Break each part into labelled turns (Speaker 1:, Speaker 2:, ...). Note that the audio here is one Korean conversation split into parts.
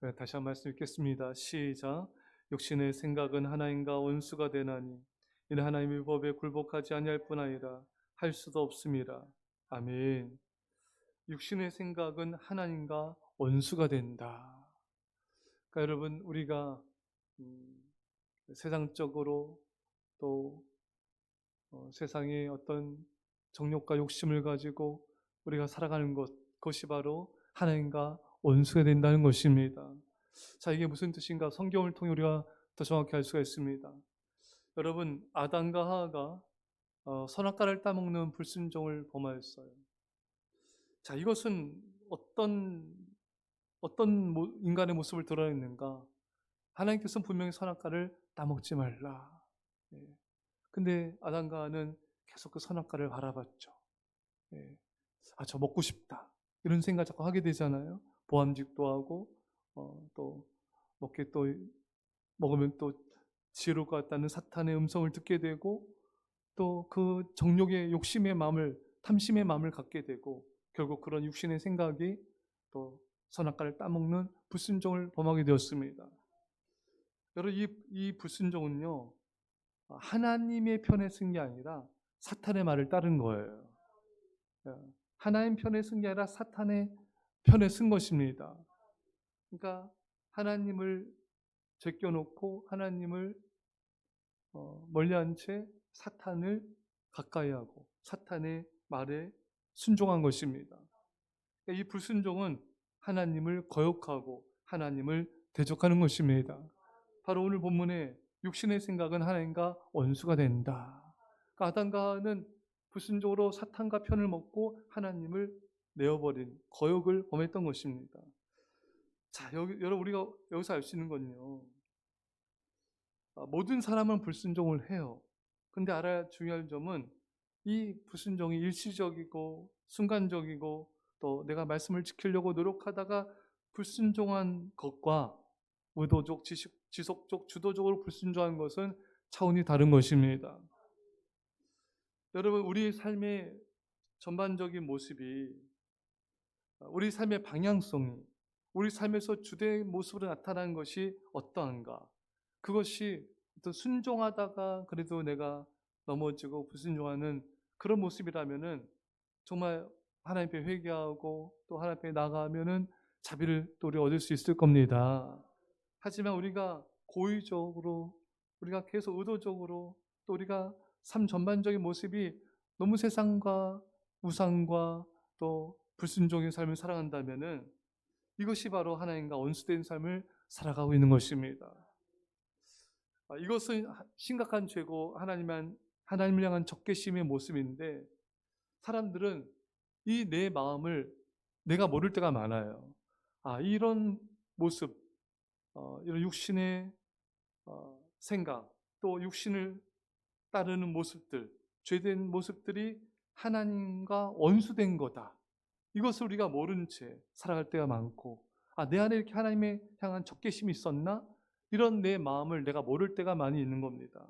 Speaker 1: 네, 다시 한 말씀 읽겠습니다. 시작. 육신의 생각은 하나님과 원수가 되나니 이는 하나님의 법에 굴복하지 아니할 뿐 아니라 할 수도 없음이라. 아멘. 육신의 생각은 하나님과 원수가 된다. 그러니까 여러분, 우리가 음, 세상적으로 또 세상의 어떤 정욕과 욕심을 가지고 우리가 살아가는 그것이 바로 하나님과 원수가 된다는 것입니다. 자, 이게 무슨 뜻인가? 성경을 통해 우리가 더 정확히 알 수가 있습니다. 여러분, 아담과 하와가 선악과를 따먹는 불순종을 범하였어요. 자, 이것은 어떤 인간의 모습을 드러냈는가? 하나님께서는 분명히 선악과를 따먹지 말라. 예. 근데 아담과 하와는 계속 그 선악과를 바라봤죠. 예. 아, 저 먹고 싶다. 이런 생각 자꾸 하게 되잖아요. 보암직도 하고, 또 먹게 또 먹으면 또 지혜로울 것 같다는 사탄의 음성을 듣게 되고, 또 그 정욕의 욕심의 마음을, 탐심의 마음을 갖게 되고, 결국 그런 육신의 생각이 또 선악과를 따먹는 불순종을 범하게 되었습니다. 여러분, 이 불순종은요, 하나님의 편에 쓴 게 아니라 사탄의 말을 따른 거예요. 하나님 편에 쓴 게 아니라 사탄의 편에 쓴 것입니다. 그러니까 하나님을 제껴놓고 하나님을 멀리한 채 사탄을 가까이하고 사탄의 말에 순종한 것입니다. 이 불순종은 하나님을 거역하고 하나님을 대적하는 것입니다. 바로 오늘 본문에 육신의 생각은 하나님과 원수가 된다. 그러니까 아담과 하와는 불순종으로 사탄과 편을 먹고 하나님을 내어버린 거역을 범했던 것입니다. 자, 여러분, 우리가 여기서 알 수 있는 건요, 모든 사람은 불순종을 해요. 근데 알아야 중요한 점은 이 불순종이 일시적이고 순간적이고 또 내가 말씀을 지키려고 노력하다가 불순종한 것과 의도적, 지속적, 주도적으로 불순종한 것은 차원이 다른 것입니다. 여러분, 우리 삶의 전반적인 모습이, 우리 삶의 방향성이 우리 삶에서 주된 모습으로 나타나는 것이 어떠한가? 그것이 어떤 순종하다가 그래도 내가 넘어지고 불순종하는 그런 모습이라면은 정말 하나님 앞에 회개하고 또 하나님 앞에 나가면은 자비를 또 우리 얻을 수 있을 겁니다. 하지만 우리가 고의적으로, 우리가 계속 의도적으로, 또 우리가 삶 전반적인 모습이 너무 세상과 우상과 또 불순종의 삶을 살아간다면은 이것이 바로 하나님과 원수된 삶을 살아가고 있는 것입니다. 이것은 심각한 죄고 하나님을 향한 적개심의 모습인데, 사람들은 이 내 마음을 내가 모를 때가 많아요. 이런 모습, 이런 육신의 생각, 또 육신을 따르는 모습들, 죄된 모습들이 하나님과 원수된 거다. 이것을 우리가 모른 채 살아갈 때가 많고, 내 안에 이렇게 하나님에 향한 적개심이 있었나? 이런 내 마음을 내가 모를 때가 많이 있는 겁니다.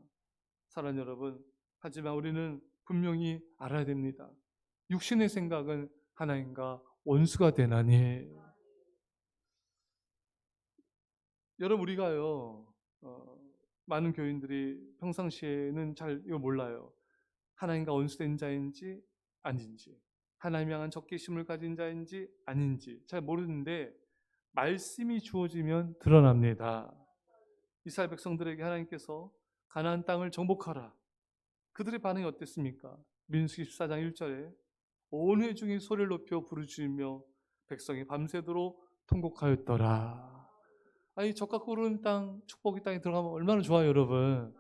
Speaker 1: 사랑하는 여러분, 하지만 우리는 분명히 알아야 됩니다. 육신의 생각은 하나님과 원수가 되나니. 여러분, 우리가요, 많은 교인들이 평상시에는 잘 이걸 몰라요. 하나님과 원수된 자인지 아닌지, 하나님 향한 적개심을 가진 자인지 아닌지 잘 모르는데, 말씀이 주어지면 드러납니다. 이스라엘 백성들에게 하나님께서 가나안 땅을 정복하라. 그들의 반응이 어땠습니까? 민수기 14장 1절에 온 회중이 소리를 높여 부르짖으며 백성이 밤새도록 통곡하였더라. 이 적과 꿀은 땅, 축복의 땅에 들어가면 얼마나 좋아요, 여러분.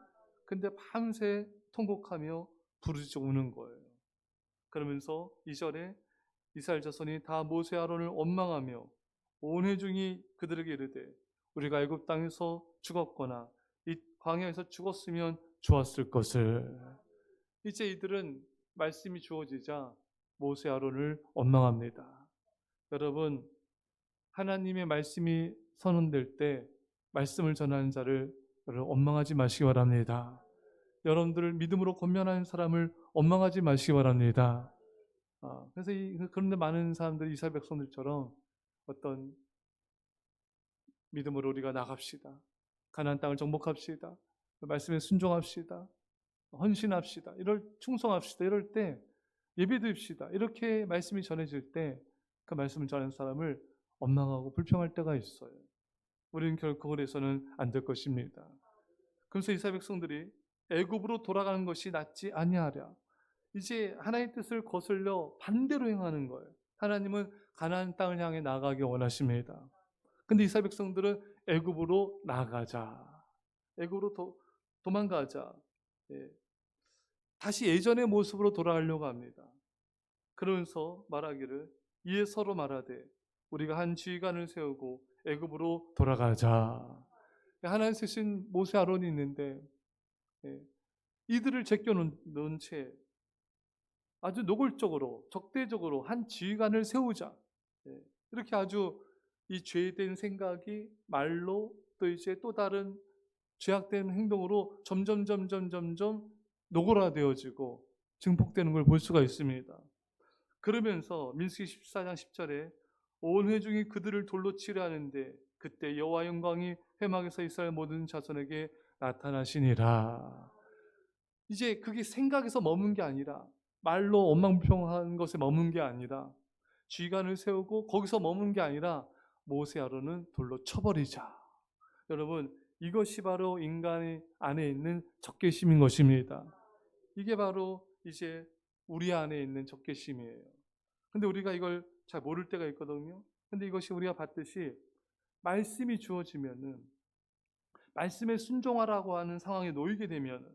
Speaker 1: 근데 밤새 통곡하며 부르짖어 우는 거예요. 그러면서 2절에 이스라엘 자손이 다 모세 아론을 원망하며 온 회중이 그들에게 이르되 우리가 애굽 땅에서 죽었거나 이 광야에서 죽었으면 좋았을 것을. 이제 이들은 말씀이 주어지자 모세 아론을 원망합니다. 여러분, 하나님의 말씀이 선언될 때 말씀을 전하는 자를 원망하지 마시기 바랍니다. 여러분들을 믿음으로 권면하는 사람을 원망하지 마시기 바랍니다. 그래서 그런데 많은 사람들이 이스라엘 백성들처럼 어떤 믿음으로 우리가 나갑시다. 가나안 땅을 정복합시다. 말씀에 순종합시다. 헌신합시다. 충성합시다. 이럴 때 예배드립시다. 이렇게 말씀이 전해질 때 그 말씀을 전하는 사람을 원망하고 불평할 때가 있어요. 우리는 결코 그래서는 안 될 것입니다. 그래서 이스라엘 백성들이 애굽으로 돌아가는 것이 낫지 아니하랴. 이제 하나님의 뜻을 거슬려 반대로 행하는 거예요. 하나님은 가나안 땅을 향해 나가기 원하십니다. 근데 이스라엘 백성들은 애굽으로 나가자. 애굽으로 도망가자. 예. 다시 예전의 모습으로 돌아가려고 합니다. 그러면서 말하기를 이에 서로 말하되 우리가 한 지휘관을 세우고 애굽으로 돌아가자. 하나님 쓰신 모세 아론이 있는데 이들을 제껴놓은 채 아주 노골적으로 적대적으로 한 지휘관을 세우자. 이렇게 아주 이 죄된 생각이 말로 또 이제 또 다른 죄악된 행동으로 점점 노골화되어지고 증폭되는 걸 볼 수가 있습니다. 그러면서 민수기 14장 10절에 온 회중이 그들을 돌로 치려 하는데 그때 여호와 영광이 회막에서 이스라엘 모든 자손에게 나타나시니라. 이제 그게 생각에서 머문 게 아니라 말로 원망불평한 것에 머문 게 아니라 지휘관을 세우고 거기서 머문 게 아니라 모세 아론은 돌로 쳐버리자. 여러분 이것이 바로 인간의 안에 있는 적개심인 것입니다. 이게 바로 이제 우리 안에 있는 적개심이에요. 근데 우리가 이걸 잘 모를 때가 있거든요. 근데 이것이 우리가 봤듯이 말씀이 주어지면은 말씀에 순종하라고 하는 상황에 놓이게 되면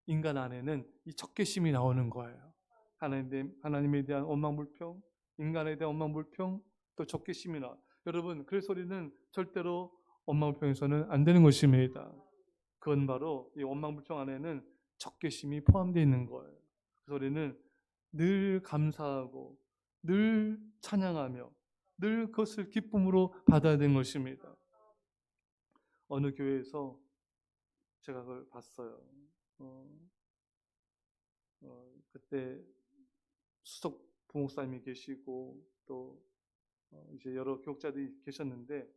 Speaker 1: 인간 안에는 이 적개심이 나오는 거예요. 하나님에 대한 원망불평, 인간에 대한 원망불평, 또 적개심이 나와요. 여러분 그래서 우리는 절대로 원망불평에서는 안 되는 것입니다. 그건 바로 이 원망불평 안에는 적개심이 포함되어 있는 거예요. 그래서 우리는 늘 감사하고 늘 찬양하며 늘 그것을 기쁨으로 받아야 되는 것입니다. 어느 교회에서 제가 그걸 봤어요. 그때 수석 부목사님이 계시고 또 이제 여러 교육자들이 계셨는데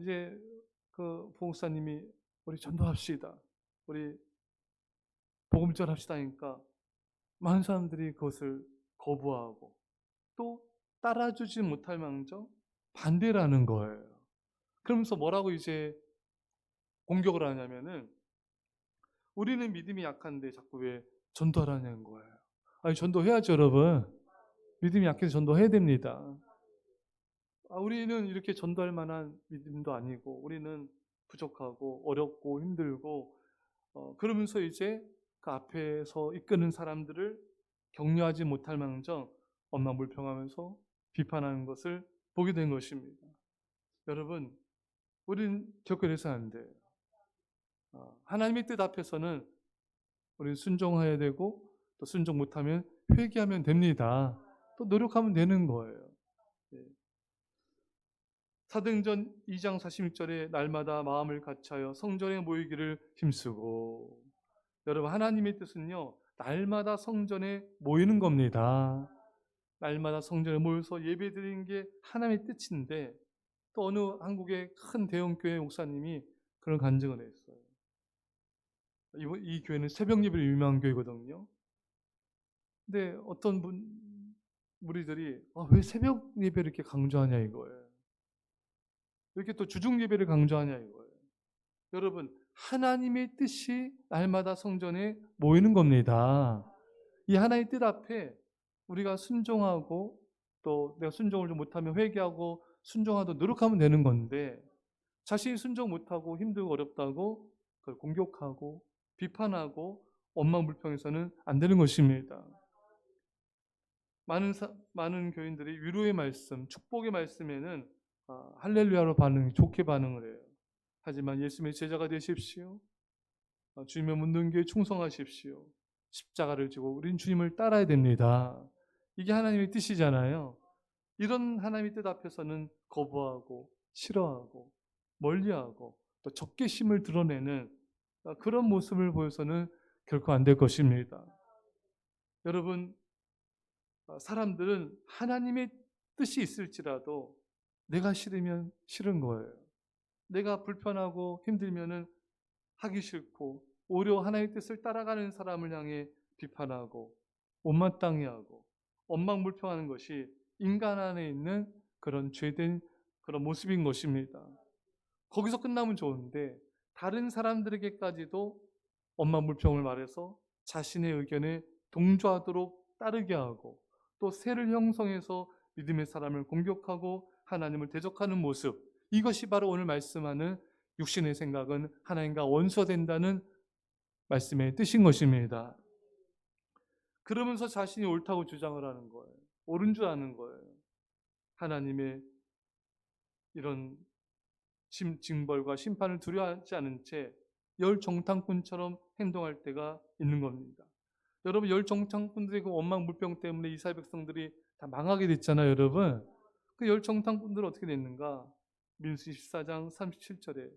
Speaker 1: 이제 그 부목사님이 우리 전도합시다. 우리 복음 전합시다 하니까 많은 사람들이 그것을 거부하고 또 따라주지 못할 망정 반대를 하는 거예요. 그러면서 뭐라고 이제 공격을 하냐면은 우리는 믿음이 약한데 자꾸 왜 전도하라는 거예요. 아니 전도해야죠 여러분. 믿음이 약해서 전도해야 됩니다. 우리는 이렇게 전도할 만한 믿음도 아니고 우리는 부족하고 어렵고 힘들고 그러면서 이제 그 앞에서 이끄는 사람들을 격려하지 못할 망정 원망불평하면서 비판하는 것을 보게 된 것입니다. 여러분 우리는 결코 이래서 안 돼요. 하나님의 뜻 앞에서는 우리는 순종해야 되고 또 순종 못하면 회개하면 됩니다. 또 노력하면 되는 거예요. 사도행전 2장 46절에 날마다 마음을 같이하여 성전에 모이기를 힘쓰고. 여러분 하나님의 뜻은요 날마다 성전에 모이는 겁니다. 날마다 성전에 모여서 예배드리는 게 하나님의 뜻인데 또 어느 한국의 큰 대형교회 목사님이 그런 간증을 했어요. 이 교회는 새벽 예배로 유명한 교회거든요. 근데 어떤 무리들이 왜 새벽 예배를 이렇게 강조하냐 이거예요. 왜 이렇게 또 주중 예배를 강조하냐 이거예요. 여러분 하나님의 뜻이 날마다 성전에 모이는 겁니다. 이 하나님의 뜻 앞에 우리가 순종하고 또 내가 순종을 좀 못하면 회개하고 순종하도록 노력하면 되는 건데 자신이 순종 못하고 힘들고 어렵다고 그걸 공격하고 비판하고 원망불평해서는 안 되는 것입니다. 많은 교인들이 위로의 말씀, 축복의 말씀에는 할렐루야로 좋게 반응을 해요. 하지만 예수님의 제자가 되십시오. 주님의 묻는 귀에 충성하십시오. 십자가를 지고 우린 주님을 따라야 됩니다. 이게 하나님의 뜻이잖아요. 이런 하나님의 뜻 앞에서는 거부하고 싫어하고 멀리하고 또 적개심을 드러내는 그런 모습을 보여서는 결코 안 될 것입니다. 여러분 사람들은 하나님의 뜻이 있을지라도 내가 싫으면 싫은 거예요. 내가 불편하고 힘들면은 하기 싫고, 오히려 하나님의 뜻을 따라가는 사람을 향해 비판하고 못마땅해 하고 원망불평하는 것이 인간 안에 있는 그런 죄된 그런 모습인 것입니다. 거기서 끝나면 좋은데 다른 사람들에게까지도 원망불평을 말해서 자신의 의견에 동조하도록 따르게 하고, 또 새를 형성해서 믿음의 사람을 공격하고 하나님을 대적하는 모습, 이것이 바로 오늘 말씀하는 육신의 생각은 하나님과 원수가 된다는 말씀의 뜻인 것입니다. 그러면서 자신이 옳다고 주장을 하는 거예요. 옳은 줄 아는 거예요. 하나님의 이런 징벌과 심판을 두려워하지 않은 채 열정탐꾼처럼 행동할 때가 있는 겁니다. 여러분, 열정탐꾼들의 그 원망불평 때문에 이스라엘 백성들이 다 망하게 됐잖아요. 여러분, 그 열정탐꾼들은 어떻게 됐는가? 민수기 14장 37절에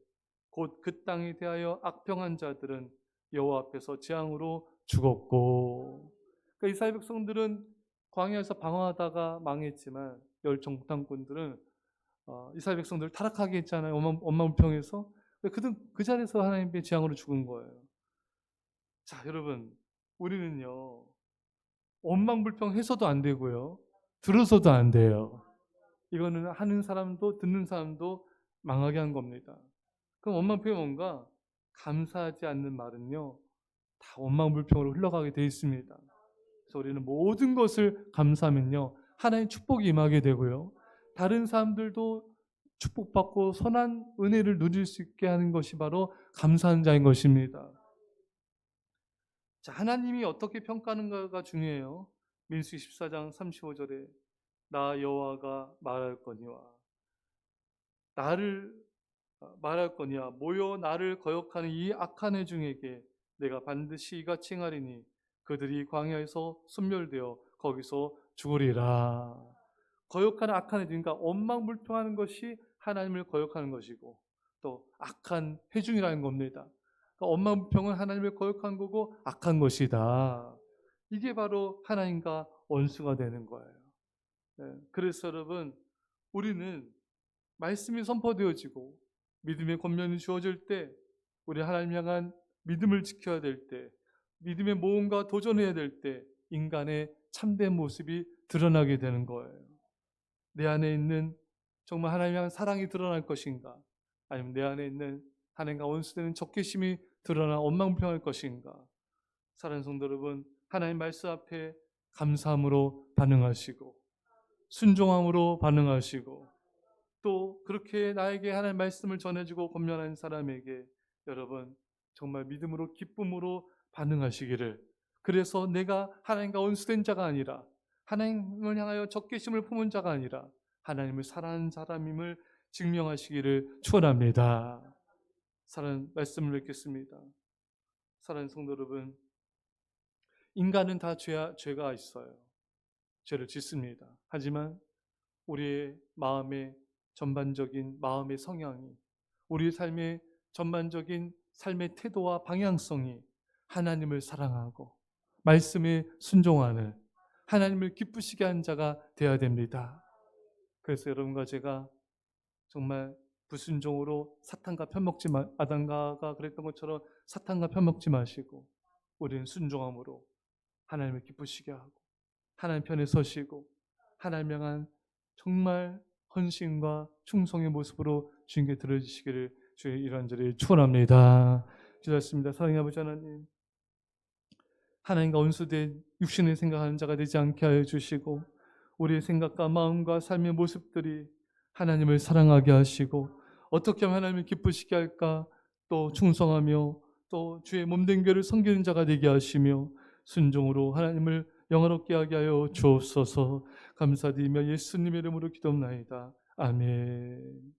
Speaker 1: 곧 그 땅에 대하여 악평한 자들은 여호와 앞에서 재앙으로 죽었고, 그러니까 이스라엘 백성들은 광야에서 방황하다가 망했지만 열정탐꾼들은 이스라엘 백성들을 타락하게 했잖아요. 원망불평해서. 그 자리에서 하나님의 재앙으로 죽은 거예요. 자, 여러분, 우리는요, 원망불평해서도 안 되고요, 들어서도 안 돼요. 이거는 하는 사람도 듣는 사람도 망하게 한 겁니다. 그럼 원망불평이 뭔가? 감사하지 않는 말은요, 다 원망불평으로 흘러가게 되어 있습니다. 그래서 우리는 모든 것을 감사하면요, 하나님의 축복이 임하게 되고요, 다른 사람들도 축복받고 선한 은혜를 누릴 수 있게 하는 것이 바로 감사한 자인 것입니다. 자, 하나님이 어떻게 평가하는가가 중요해요. 민수기 14장 35절에 나 여호와가 말할 거니와 모여 나를 거역하는 이 악한 애 중에게 내가 반드시 이같이 행하리니 그들이 광야에서 순멸되어 거기서 죽으리라. 거역하는 악한 애, 그러니까 원망불평하는 것이 하나님을 거역하는 것이고, 또 악한 회중이라는 겁니다. 그러니까 원망불평은 하나님을 거역한 거고 악한 것이다. 이게 바로 하나님과 원수가 되는 거예요. 그래서 여러분, 우리는 말씀이 선포되어지고 믿음의 권면이 주어질 때, 우리 하나님 향한 믿음을 지켜야 될 때, 믿음의 모험과 도전해야 될 때 인간의 참된 모습이 드러나게 되는 거예요. 내 안에 있는 정말 하나님 향한 사랑이 드러날 것인가, 아니면 내 안에 있는 하나님과 원수되는 적개심이 드러나 원망불평할 것인가. 사랑하는 성도 여러분, 하나님 말씀 앞에 감사함으로 반응하시고 순종함으로 반응하시고, 또 그렇게 나에게 하나님 말씀을 전해주고 권면하는 사람에게 여러분 정말 믿음으로 기쁨으로 반응하시기를, 그래서 내가 하나님과 원수된 자가 아니라, 하나님을 향하여 적개심을 품은 자가 아니라 하나님을 사랑하는 사람임을 증명하시기를 축원합니다. 사랑하는 말씀을 맺겠습니다. 사랑하는 성도 여러분, 인간은 다 죄가 있어요. 죄를 짓습니다. 하지만 우리의 마음의 전반적인 마음의 성향이, 우리 삶의 전반적인 삶의 태도와 방향성이 하나님을 사랑하고 말씀에 순종하는, 하나님을 기쁘시게 한 자가 되어야 됩니다. 그래서 여러분과 제가 정말 불순종으로 사탄과 편먹지 아담과 그랬던 것처럼 사탄과 편먹지 마시고, 우리는 순종함으로 하나님을 기쁘시게 하고 하나님 편에 서시고 하나님 향한 정말 헌신과 충성의 모습으로 주님께 들어주시기를 주의 이런저리 축원합니다. 기도했습니다. 사랑의 아버지 하나님, 하나님과 원수된 육신을 생각하는 자가 되지 않게 하여 주시고, 우리의 생각과 마음과 삶의 모습들이 하나님을 사랑하게 하시고 어떻게 하면 하나님을 기쁘시게 할까, 또 충성하며 또 주의 몸된 교회를 섬기는 자가 되게 하시며 순종으로 하나님을 영화롭게 하게 하여 주옵소서. 감사드리며 예수님의 이름으로 기도합나이다. 아멘.